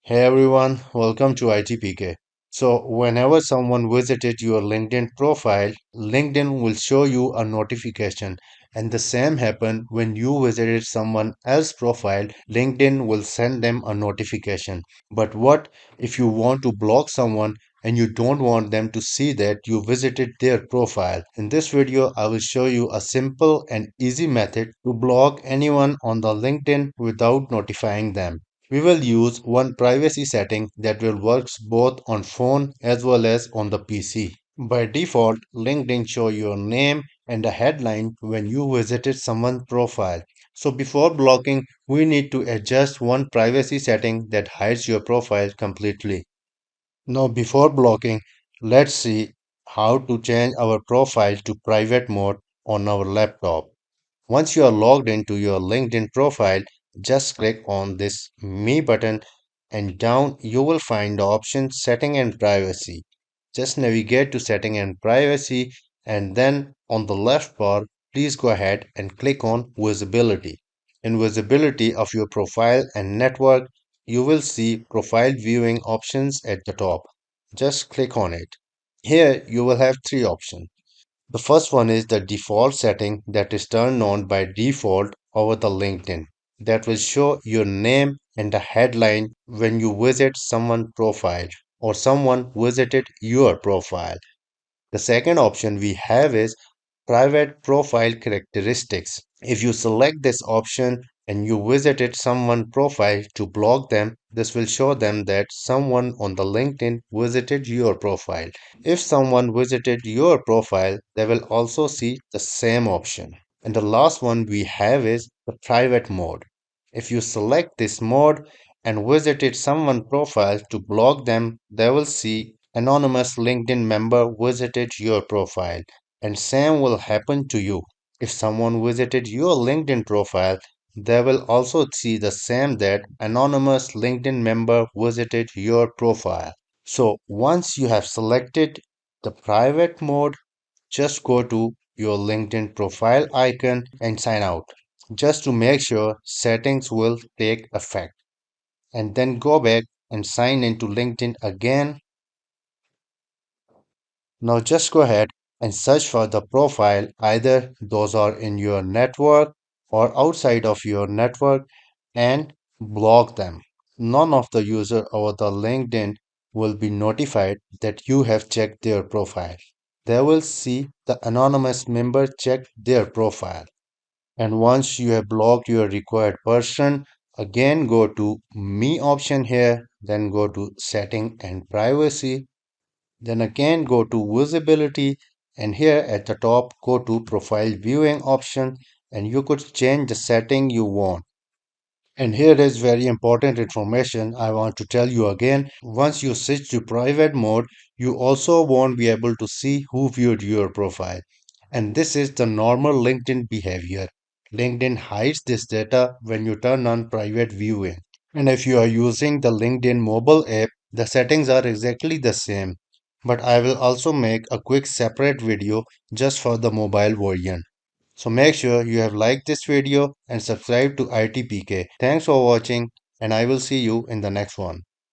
Hey everyone, welcome to ITPK. So, whenever someone visited your LinkedIn profile, LinkedIn will show you a notification. And the same happened when you visited someone else's profile, LinkedIn will send them a notification. But what if you want to block someone and you don't want them to see that you visited their profile? In this video, I will show you a simple and easy method to block anyone on the LinkedIn without notifying them. We will use one privacy setting that will works both on phone as well as on the PC. By default, LinkedIn show your name and a headline when you visited someone's profile. So before blocking, we need to adjust one privacy setting that hides your profile completely. Now before blocking, let's see how to change our profile to private mode on our laptop. Once you are logged into your LinkedIn profile, just click on this Me button and down you will find the option Setting and Privacy. Just navigate to Setting and Privacy and then on the left bar, please go ahead and click on Visibility. In visibility of your profile and network, you will see profile viewing options at the top. Just click on it. Here you will have three options. The first one is the default setting that is turned on by default over the LinkedIn that will show your name and the headline when you visit someone's profile or someone visited your profile. The second option we have is private profile characteristics. If you select this option and you visited someone's profile to block them, this will show them that someone on the LinkedIn visited your profile. If someone visited your profile, they will also see the same option. And the last one we have is the private mode. If you select this mode and visited someone's profile to block them, they will see anonymous LinkedIn member visited your profile. And same will happen to you. If someone visited your LinkedIn profile, they will also see the same that anonymous LinkedIn member visited your profile. So once you have selected the private mode, just go to your LinkedIn profile icon and sign out just to make sure settings will take effect. And then go back and sign into LinkedIn again. Now just go ahead and search for the profile, either those are in your network or outside of your network, and block them. None of the user over the LinkedIn will be notified that you have checked their profile. They will see the anonymous member check their profile. And once you have blocked your required person, again go to Me option here, then go to Setting and Privacy, then again go to Visibility, and here at the top go to Profile Viewing option, and you could change the setting you want. And here is very important information I want to tell you again. Once you switch to private mode, you also won't be able to see who viewed your profile. And this is the normal LinkedIn behavior. LinkedIn hides this data when you turn on private viewing. And if you are using the LinkedIn mobile app, the settings are exactly the same. But I will also make a quick separate video just for the mobile version. So make sure you have liked this video and subscribe to ITPK. Thanks for watching and I will see you in the next one.